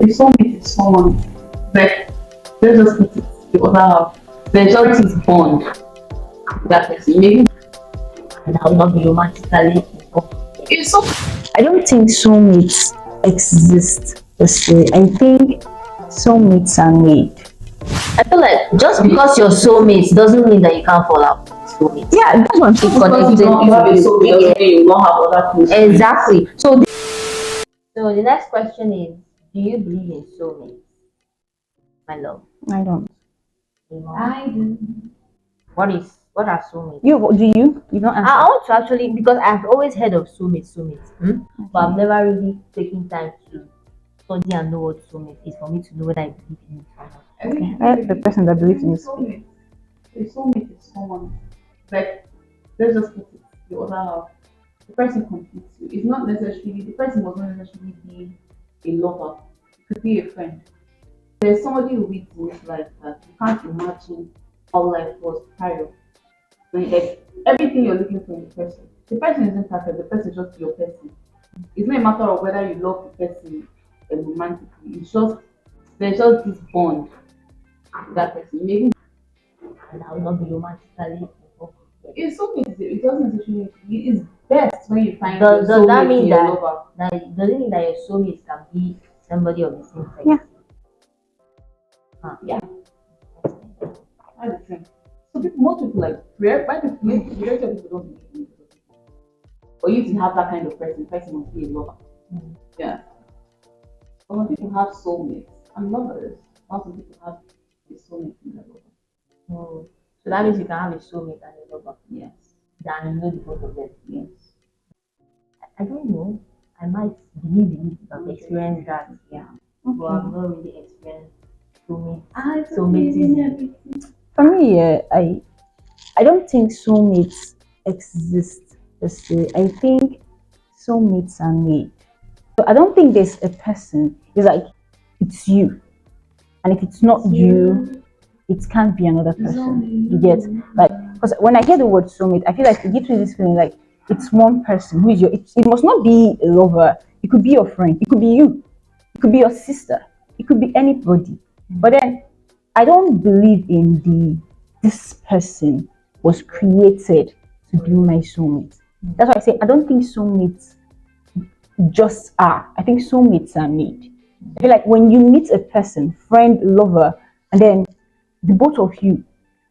soulmate is someone like there's just put it the other half. There's just this bond with that person. Maybe And I will not be romantically involved. it's so I don't think soulmates exist per se. I think soulmates are made. I feel like just because you're soulmates doesn't mean that you can't fall out with soulmates. Yeah, that's what I'm saying. because you have a soulmate doesn't mean you won't have other things. Exactly. So the next question is, do you believe in soulmates? My love. I don't. I do. What are soulmates? You don't answer. I want to actually, because I've always heard of soulmates, but I've never really taken time to study and know what soulmate is for me to know whether I believe in it or not. Okay. I like the person that believes in this. A soulmate is someone like let's just put it the other half. The person completes you. It's not necessarily the person must not necessarily be a lover. It could be a friend. There's somebody who lives in this life that you can't imagine how life was prior. Like everything you're looking for in the person isn't perfect, the person is just your person. It's not a matter of whether you love the person romantically. It's just there's just this bond with that person. Maybe And I will not be romantically involved. it's so it doesn't necessarily it's best when you find Does your that soulmate mean in your that, lover. does it mean that your soulmate can be somebody of the same sex? Yeah. Yeah, that's the thing. So most people like majority of people don't believe in it. For you to have that kind of person must be a lover. Yeah. Some people have soulmates and lovers. Some people have a soulmate in their lover. Oh. So that means you can have a soulmate and a lover. Yes. Then you know the both of them. Yes. I don't know. I might believe in it, I've experienced that, yeah. But I've not really experienced soulmates. For me, I don't think soulmates exist per se. I think soulmates are made. So I don't think there's a person. It's like it's you, and if it's not you, it can't be another person. You get like because when I hear the word soulmate, I feel like it gives me this feeling like it's one person who is your. It must not be a lover. It could be your friend. It could be you. It could be your sister. It could be anybody. But then I don't believe in this person was created to be my soulmate. That's why I say I don't think soulmates just are. I think soulmates are made. I feel like when you meet a person, friend, lover, and then the both of you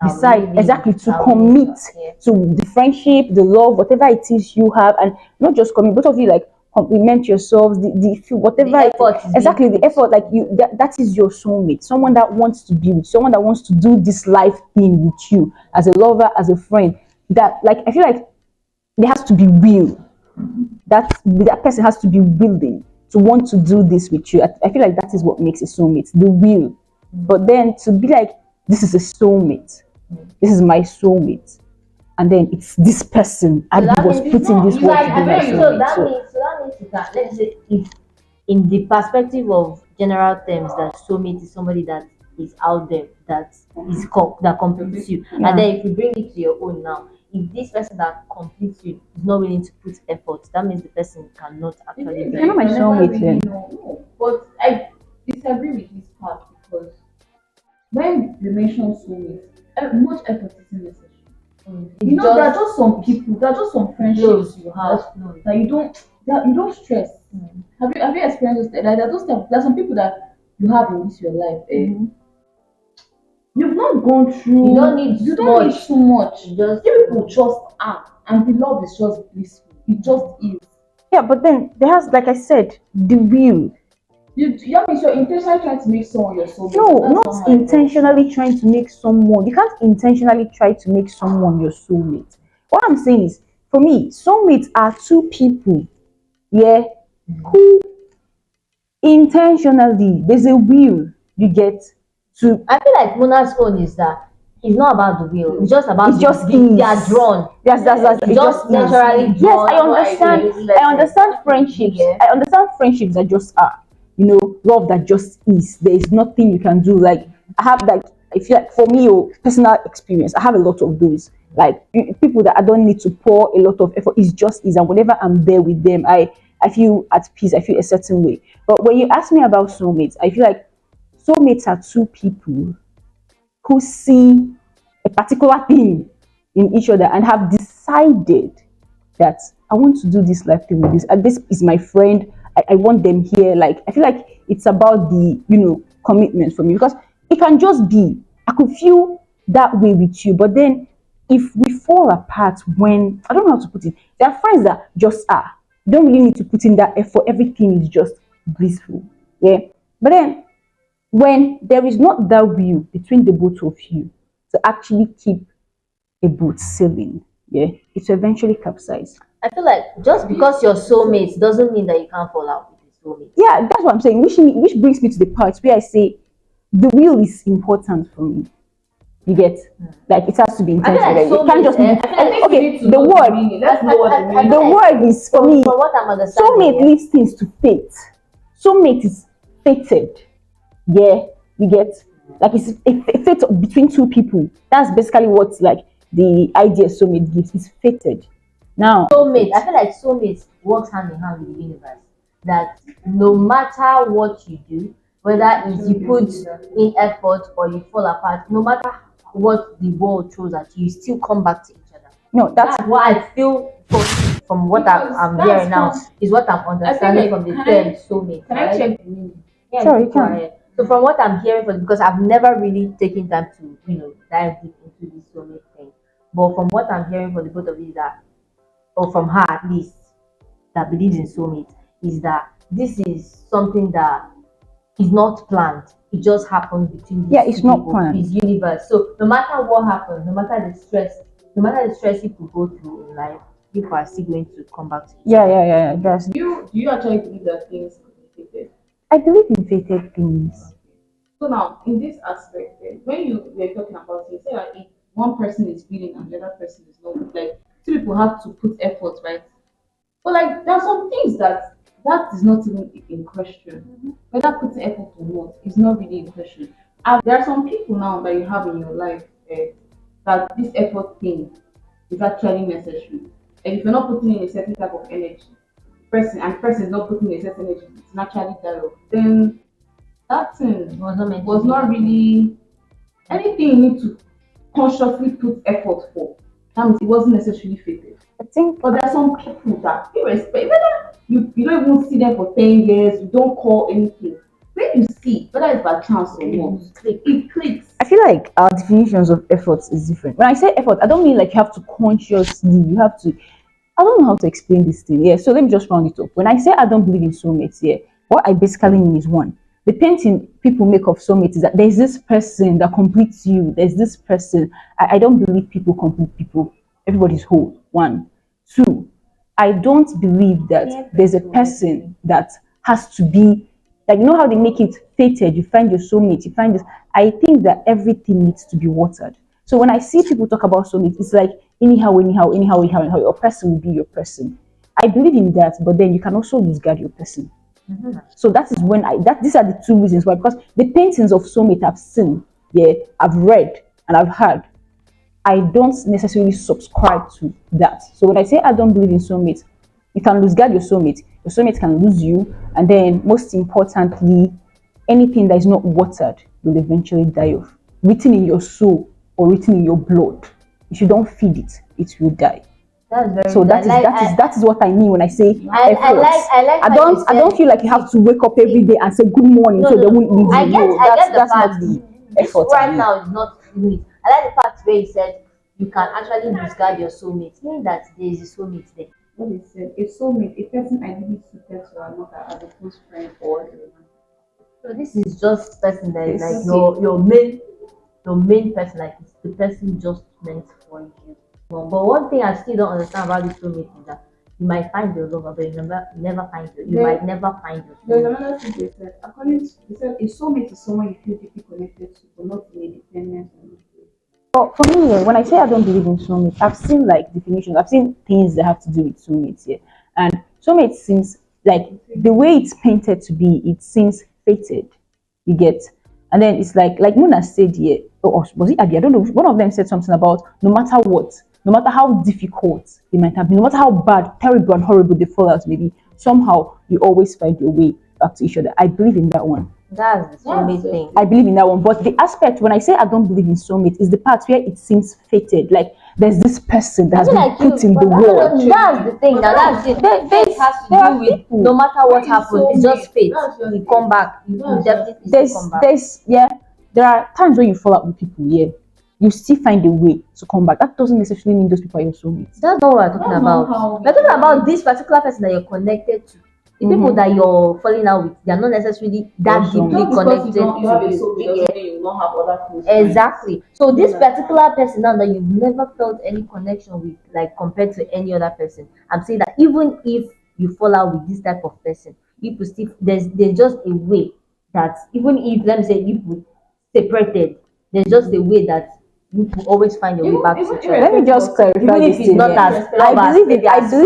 decide exactly to commit to the friendship, the love, whatever it is you have, and not just commit, both of you like compliment yourselves, whatever the effort exactly the effort, like you that is your soulmate, someone that wants to be with, someone that wants to do this life thing with you as a lover, as a friend. That like I feel like there has to be will. That person has to be willing to want to do this with you. I feel like that is what makes a soulmate, the will. But then to be like, this is a soulmate, this is my soulmate, and then it's this person I was putting this work to be my soulmate. So that means you can, let's say, if in the perspective of general terms, that soulmate is somebody that is out there, that completes you, and then if you bring it to your own now, if this person that completes you is not willing to put effort, that means the person cannot actually be my soulmate then. No, but I disagree with this part because when you mention soulmate, much effort isn't necessary. You know, there are just some people, there are just some friendships you have that you don't stress. Have you experienced that? Like there are some people that you have in this your life. You've not gone through. You don't need so much. You people just are, and the love is just blissful. It just is. Yeah, but then there has, like I said, the will. That means you're intentionally trying to make someone your soulmate. No, not intentionally trying to make someone. You can't intentionally try to make someone your soulmate. What I'm saying is, for me, soulmates are two people, who intentionally, there's a will you get to. I feel like Muna's own is that it's not about the will. It's just about It just they are drawn. Yes, it just naturally is. drawn. Yes, I understand friendships. Yeah. I understand friendships that just are. Love that just is. There is nothing you can do. Like I have I feel like for me, personal experience, I have a lot of those. Like people that I don't need to pour a lot of effort. It's just is, and whenever I'm there with them, I I feel at peace, I feel a certain way. But when you ask me about soulmates, I feel like soulmates are two people who see a particular thing in each other and have decided that I want to do this life thing with this. And this is my friend. I want them here. Like I feel like it's about the commitment for me because it can just be I could feel that way with you, but then if we fall apart when I don't know how to put it, there are friends that just are. You don't really need to put in that effort. Everything is just blissful. Yeah. But then when there is not that will between the both of you to actually keep a boat sailing, yeah, it will eventually capsize. I feel like just because you're soulmates doesn't mean that you can't fall out with your soulmate. Yeah, that's what I'm saying. Which brings me to the part where I say the will is important for me. You get like it has to be I feel intentional. like You can't just soulmates. I feel like okay. The word, Let's know what the meaning. the word is for me. From what I'm understanding, Soulmate leaves things to fate. Soulmate is fated. Yeah, you get like it's a fate between two people. That's basically what like the idea soulmate gives. It's fated. Now, soulmate. I feel like soulmates works hand in hand with the universe. That no matter what you do, whether it's you put in effort or you fall apart, no matter what the world throws at you, you still come back to each other. no, That's what I feel from what I'm hearing now is what I'm understanding from the term soulmate. Can I check the meaning? Yeah, sure you go can. ahead. So from what I'm hearing from because I've never really taken time to dive deep into this soulmate thing, but from what I'm hearing from the both of you that, or from her at least, that believes in soulmate, is that this is something that is not planned. It just happens between these Yeah, it's two not people, planned. it's universe. So no matter what happens, no matter the stress people go through in life, people are still going to come back to each other. Yeah. That's. Do you actually believe that things complicated? I believe in fated things. So now, in this aspect, when you were talking about it, you say that if one person is willing and the other person is not, like two people have to put effort, right? But like there are some things that is not even in question. Whether putting effort or not is not really in question. There are some people now that you have in your life that this effort thing is actually necessary. And if you're not putting in a certain type of energy, person is not putting in a certain energy, it's naturally die off. Then that thing Was not meant to was be. not really anything you need to consciously put effort for. That means it wasn't necessarily fated. I think But there are some people that you respect, whether you don't even see them for 10 years, you don't call anything. When you see, whether it's by chance or not, it clicks. I feel like our definitions of efforts is different. When I say effort, I don't mean like you have to consciously, you have to. I don't know how to explain this thing. Yeah, so let me just round it up. When I say I don't believe in soulmates, yeah, what I basically mean is one, the painting people make of soulmates is that there's this person that completes you. There's this person. I don't believe people complete people. Everybody's whole. One. Two, I don't believe that there's a person that has to be like how they make it fated. You find your soulmate, you find this. I think that everything needs to be watered. So when I see people talk about soulmate, it's like anyhow, your person will be your person. I believe in that, but then you can also lose guard your person. So that is when these are the two reasons why, because the paintings of soulmate I've seen, yeah, I've read and I've heard, I don't necessarily subscribe to that. So when I say I don't believe in soulmates, you can lose guard your soulmate can lose you, and then most importantly, anything that is not watered will eventually die off. Written in your soul or written in your blood. If you don't feed it, it will die. That's very So good. that is what I mean when I say efforts. I like I don't feel like you have to wake up every day and say good morning so they won't leave you. I get the That's fact. not the This effort. right now is not even it. I like the fact where he said you can actually discard your soulmate, meaning that there is a soulmate there. What they said, a soulmate, a person ideally suited to another as a close friend or a romantic. So this is just person that is like It's your main person, like it's the person just meant for you. But one thing I still don't understand about this soulmate is that you might find your lover, but you never find you. You might never find your There's soulmate. another thing they said. According to they said, a soulmate is someone you feel deeply connected to, but not in a dependent on. But for me, when I say I don't believe in soulmates, I've seen like definitions. I've seen things that have to do with soulmates here, and soulmate seems like the way it's painted to be. It seems fated. You get, and then it's like Muna said here, or was it Abby? I don't know. One of them said something about no matter what, no matter how difficult it might have been, no matter how bad, terrible, and horrible the fallout may be, somehow you always find your way back to each other. I believe in that one. That's the soulmate thing. I believe in that one. But the aspect when I say I don't believe in soulmate is the part where it seems fated. Like there's this person that has been put in the world. That's the thing. Now that's it. Fate has to do with no matter what happens, it's just fate. You come back. You definitely come back. There are times when you fall out with people. Yeah, you still find a way to come back. That doesn't necessarily mean those people are your soulmates. That's not what we're talking about. We're talking about this particular person that you're connected to. The people that you're falling out with, they're not necessarily that deeply connected to you. Exactly. So this particular person now that you've never felt any connection with, like compared to any other person, I'm saying that even if you fall out with this type of person, people still there's just a way that even if let me say you separated, there's just a way that you will always find your way back to each other. Let me just clarify even if this it's not as I believe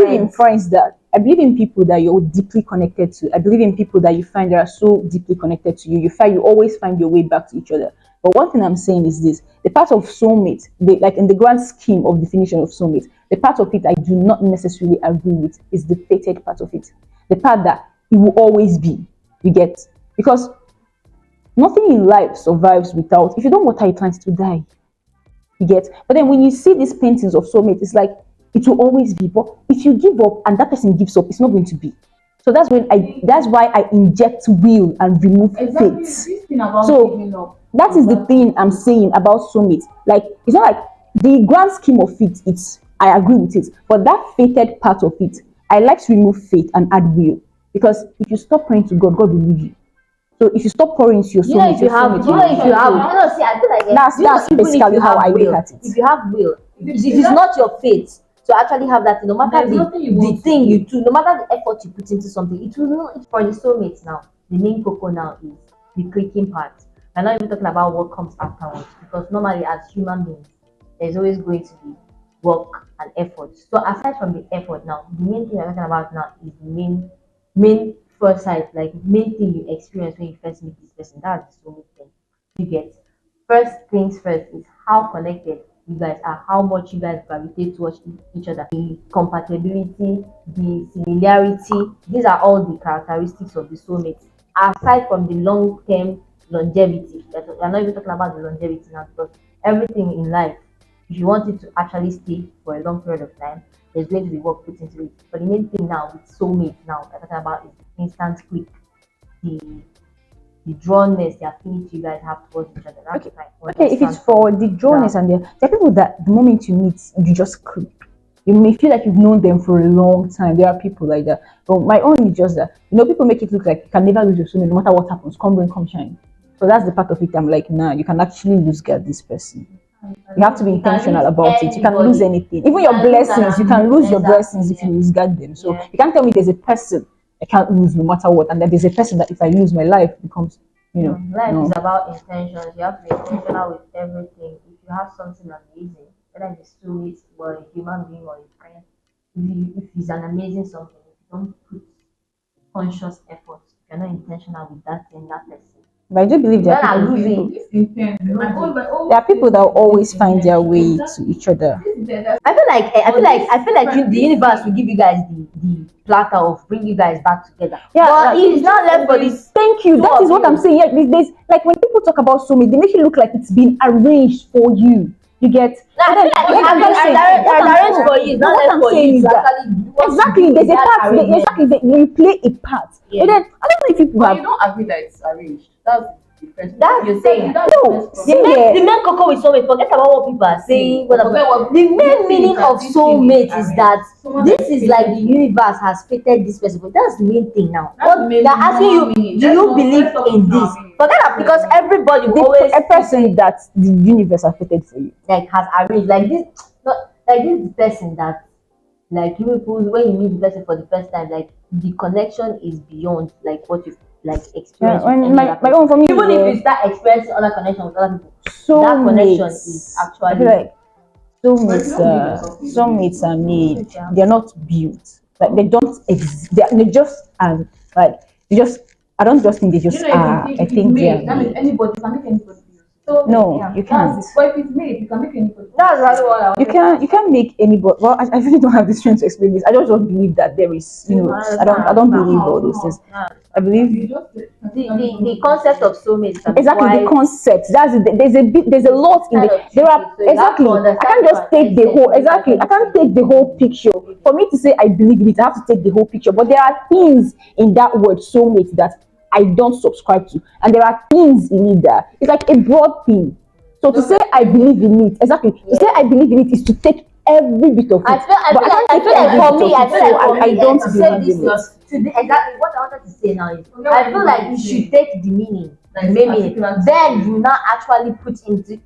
in friends that I believe in people that you're deeply connected to. I believe in people that you find that are so deeply connected to you. You always find your way back to each other. But one thing I'm saying is this: the part of soulmate, like in the grand scheme of definition of soulmate, the part of it I do not necessarily agree with is the fated part of it. The part that it will always be. You get? Because nothing in life survives without. If you don't water a plant, it will die. You get? But then when you see these paintings of soulmate, it's like it will always be. But if you give up and that person gives up, it's not going to be. So that's why I inject will and remove fate. So that is the thing I'm saying about soulmate. Like it's not like the grand scheme of it, I agree with it. But that fated part of it, I like to remove fate and add will. Because if you stop praying to God, God will leave you. So if you stop pouring into your soulmate, that's basically how I look at it. If you have will, if it's not your fate to actually have that, no matter the thing you do, no matter the effort you put into something, it will not. For the soulmates now, the main cocoa now is the clicking part. I'm not even talking about what comes afterwards, because normally as human beings, there's always going to be work and effort. So aside from the effort now, the main thing I'm talking about now is the main first sight, like main thing you experience when you first meet this person. That's the soulmate thing. You get first things first is how connected you guys are, how much you guys gravitate towards each other, the compatibility, the similarity. These are all the characteristics of the soulmate. Aside from the long-term longevity, we're not even talking about the longevity now, because everything in life, if you want it to actually stay for a long period of time, there's going to be work put into it. But the main thing now with soulmate now we're talking about is the instant click, the drawnness, the affinity you guys have towards each other. That's okay, if it's for the drawnness and there are people that the moment you meet, you just click. You may feel like you've known them for a long time. There are people like that. But my own is just that, people make it look like you can never lose your soulmate no matter what happens. Come rain, come shine. So that's the part of it. I'm like, nah, you can actually lose this person. You have to be intentional about it. You can't lose anything. Even your blessings, you can lose your blessings if you lose them. So you can't tell me there's a person I can't lose no matter what, and that there's a person that if I lose, my life becomes, Life is about intentions. You have to be intentional with everything. If you have something amazing, whether it's a soulmate or a human being or a friend, if it's an amazing something, if you don't put conscious effort, if you're not intentional with that thing, that person. But I do believe there are people that always find their way to each other. I feel like the universe will give you guys the platter of bring you guys back together. Yeah, but it's not left for this. Thank you. That is what I'm saying. Yeah, there's like when people talk about soulmate, they make it look like it's been arranged for you. You get? Arranged for you. Not left for you. Exactly. There's a part. Exactly. You play a part. Yeah. But then I don't know if people have. You don't agree that it's arranged. That's different. That's you're saying. The main cocoa with soulmate. Forget about what people are saying. The main meaning of soulmate is that this is like the universe has fated this person. But that's the main thing now. They're asking you, do you believe in this? Forget that, because everybody always a person that the universe has fated for you, like has arranged like this. Not like this person that. Like you people, when you meet the person for the first time, like the connection is beyond like what you like experience. My own for me, even if you start experiencing other connection with other people, that connection is actually. I feel like soulmates are made. They're not built. Like they don't exist. They just are. Like they just. I don't just think they just are. I think they are. Anybody can make anybody. So No, yeah. you can't. But if it's made, you can make anybody. That's exactly what I was You can't make anybody. Well, I really don't have the strength to explain this. I don't believe that there is. I don't believe all those things. I believe You just The concept of soulmates can be exactly the quite concept. That's it. There's a lot in kind it. of There tricky, are so you have to exactly. I understand can't just the take the context whole before you exactly. I can't take the whole picture. For me to say I believe in it, I have to take the whole picture. But there are things in that word soulmate that I don't subscribe to, and there are things in it that it's like a broad thing. So to say I believe in it, exactly. To say I believe in it is to take every bit of it. But I I feel can't take like every for bit me, of I it. feel So like for I me, don't to say believe this in it. is to the, exactly what I wanted to say now is I feel like you should take the meaning, the meaning, then you now actually put into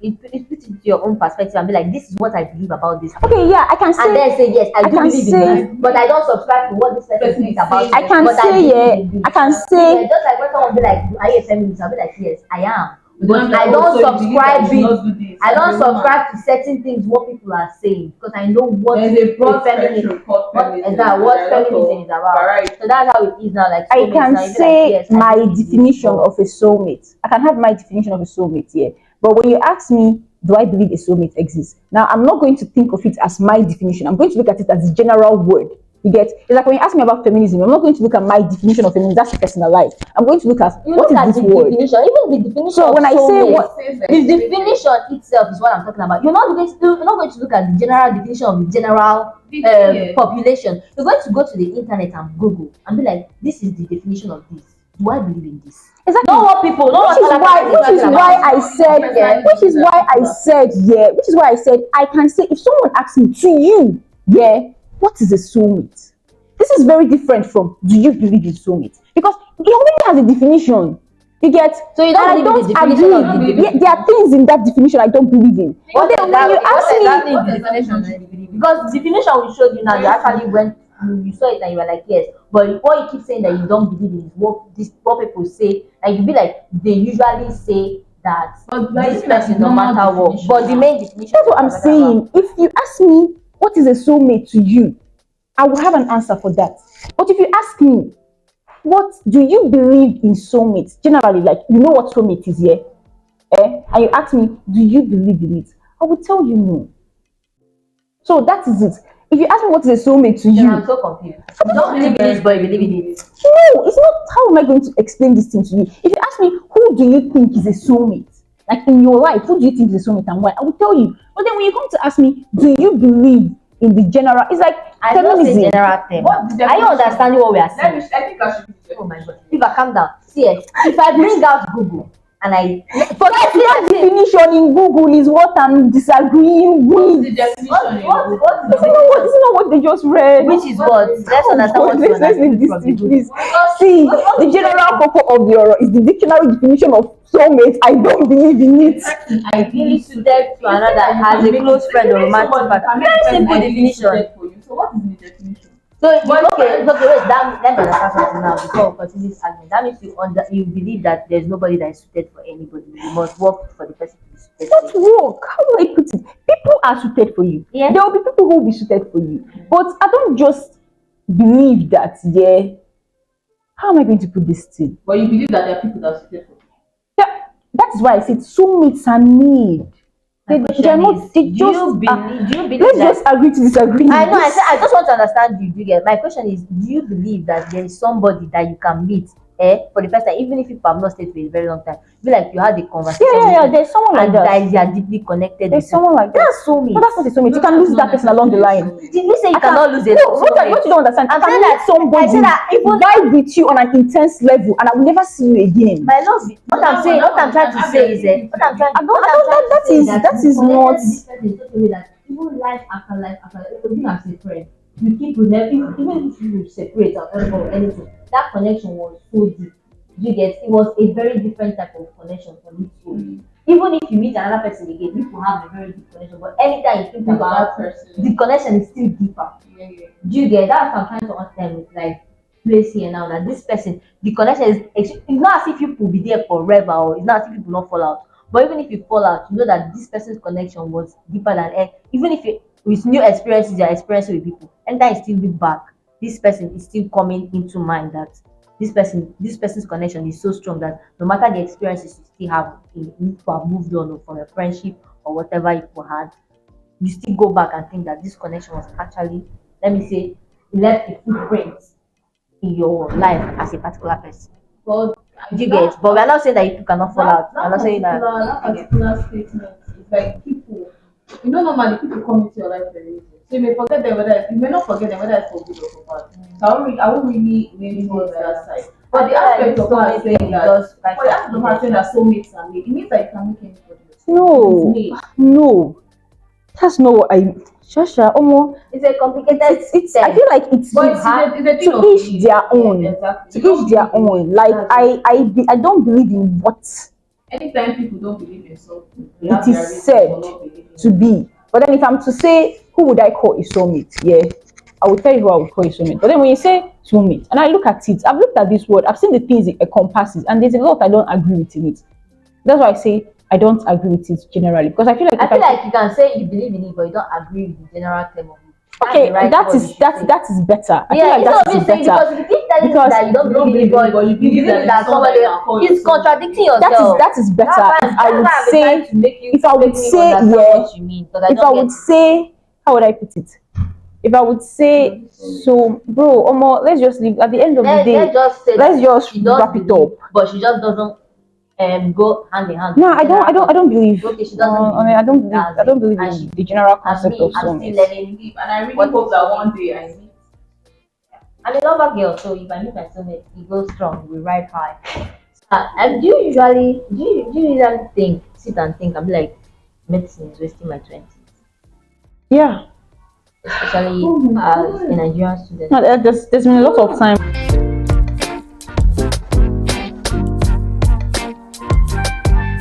your own perspective and be like, this is what I believe about this, Okay, yeah, I can and then say say yes, I do can believe in say- this, but I don't subscribe to what this person thinks about I it, can but say believe yeah. in this. I can Yeah, say just like when someone be like, are you a feminist? I'll be like, yes, I am. But I don't subscribe it. I don't subscribe to certain things what people are saying because I know what There's a broad feminism, spectrum called what feminism. feminism is about. So that's how it is now. Like I soulmates can now, you be like, say yes, I my believe this, definition but of a soulmate. I can have my definition of a soulmate here. But when you ask me, do I believe a soulmate exists? Now, I'm not going to think of it as my definition. I'm going to look at it as a general word. You get? It's like when you ask me about feminism, I'm not going to look at my definition of feminism. That's personalized. I'm going to look at what is this word. definition, even the definition So of when I say soulmate, what, the definition itself is what I'm talking about. You're not going to look at the general definition of the general population. You're going to go to the internet and Google and be like, this is the definition of this. Do I believe in this? exactly. Not what people, not Which is what why, other people which is talking why about. I said, which is why I said, yeah, which is why I said, I can say, if someone asks me to you, yeah, what is a soulmate? This is very different from, do you believe in soulmate? Because it already has a definition. You get? So you don't and believe in the definition agree. of the definition? Yeah, there are things in that definition I don't believe in. But then when you ask me, what the definition? Because the definition will show you now, you actually went, you saw it and you were like, yes. But what you keep saying that you don't believe in is what people say. And you be like, they usually say that this person, no matter what. But the main definition. that's what I'm saying. If you ask me, what is a soulmate to you? I will have an answer for that. But if you ask me, what do you believe in soulmates? Generally, like you know what soulmate is, yeah? And you ask me, do you believe in it? I will tell you no. So that is it. If you ask me what is a soulmate to you, I'm so confused. You don't believe in it, but you believe in it. no, it's not. How am I going to explain this thing to you? If you ask me, who do you think is a soulmate? Like in your life, who do you think is a soulmate and why? I will tell you. But then when you come to ask me, do you believe in the general? It's like I don't say feminism. general term. Are you understanding what we are saying? I think I should. Oh my god. If I calm down, see if I bring out Google and I Forget that definition in Google is what I'm disagreeing with. The definition. what Isn't that what they just read? which is what? Let's understand what you Let's leave understand this from the thing, Google. please. See, the general purpose of your is the dictionary definition of soulmate. I don't believe in it. Ideally suited to another as a close friend or romantic partner. Very simple definition. So what is the definition? So okay, wait, let me understand something now before we continue this argument. That means you believe that there's nobody that is suited for anybody. You must work for the person to be suited Not for you. work. How do I put it? People are suited for you. Yeah. There will be people who will be suited for you. But I don't just believe that, yeah. How am I going to put this thing? But you believe that there are people that are suited for you. Yeah, that is why I said soulmates are made. They are not. They Do just. you believe Let's that? just agree to disagree. I know. I just want to understand you. Do you get? My question is: do you believe that there is somebody that you can meet, for the first time, even if you have not stayed for a very long time, feel like you had a conversation? Yeah. There's someone like and that. you are deeply connected. There's someone like that. That's soulmate. But that's not a soulmate. You can lose that person along the line. Did you say you cannot lose a No, what soulmate? you don't understand. I'm I saying can that meet somebody. I say that even vibe with you on an intense level, and I will never see you again. my love, what I'm saying, what I'm trying to say is that is not. even life after life after life, even as a friend, you keep with them, even if you separate or anything, that connection was so deep. You get, it was a very different type of connection for me too. Even if you meet another person again, people have a very deep connection. But anytime you think about that person, the connection is still deeper. Yeah. Do you get? That's what I'm trying to understand with like place here now, that this person, the connection is, it's not as if you will be there forever, or it's not as if people not fall out. But even if you fall out, you know that this person's connection was deeper than even if you, with new experiences you're experiencing with people, anytime you still look back, this person is still coming into mind that this person's connection is so strong that no matter the experiences you still have, you have moved on or from a friendship or whatever you had, you still go back and think that this connection was actually, let me say, left a footprint in your life as a particular person. But Do you get? But we're not saying that you cannot fall out. We're that not saying that. particular statement is like people. You know, normally people come into your life for a reason. So you may forget them whether you may not forget them whether it's for good or for bad. So I won't really lean towards that side. But the aspect of her saying that, but the aspect of her saying that soulmates are made, it means that you can make anybody. No, no, that's not what I. Shasha, Omo, It's a complicated. I feel like it's But it's a thing to of each belief. their own. Exactly. To each their own. Like I don't believe in what Anytime people don't believe in something, they it have their is reasons said for not believing to be. But then if I'm to say who would I call a soulmate, yeah, I would tell you who I would call a soulmate. But then when you say soulmate, and I look at it, I've looked at this word, I've seen the things it encompasses, and there's a lot I don't agree with in it. That's why I say I don't agree with it generally because I feel like I feel like you can say you believe in it, but you don't agree with the general term of it. okay, that is better. I feel Yeah, like instead that of you is saying, better because if you keep telling me because that you don't believe in it, but you believe in that somebody else, it's contradicting yourself. that is better. That's why I would I've been say trying to make you if I would make me say understand yeah, what you mean, because I if I don't would get it. say how would I put it? If I would say so, bro, Omo, let's just leave at the end of the day. Let's just say Let's that just she does wrap it believe, up. but she just doesn't go hand in hand. No, with the general I don't believe. concept. Okay, she doesn't I mean, believe. I don't believe And in the general concept of I'm still soulmates. learning. and I really What hope is that soulmate? one day I meet. I'm a lover girl, so if I meet my soulmate, we go strong, we ride high. And do you usually sit and think, I'm like, medicine is wasting my 20s, Yeah. especially as a Nigerian student? No, there's been a lot of time.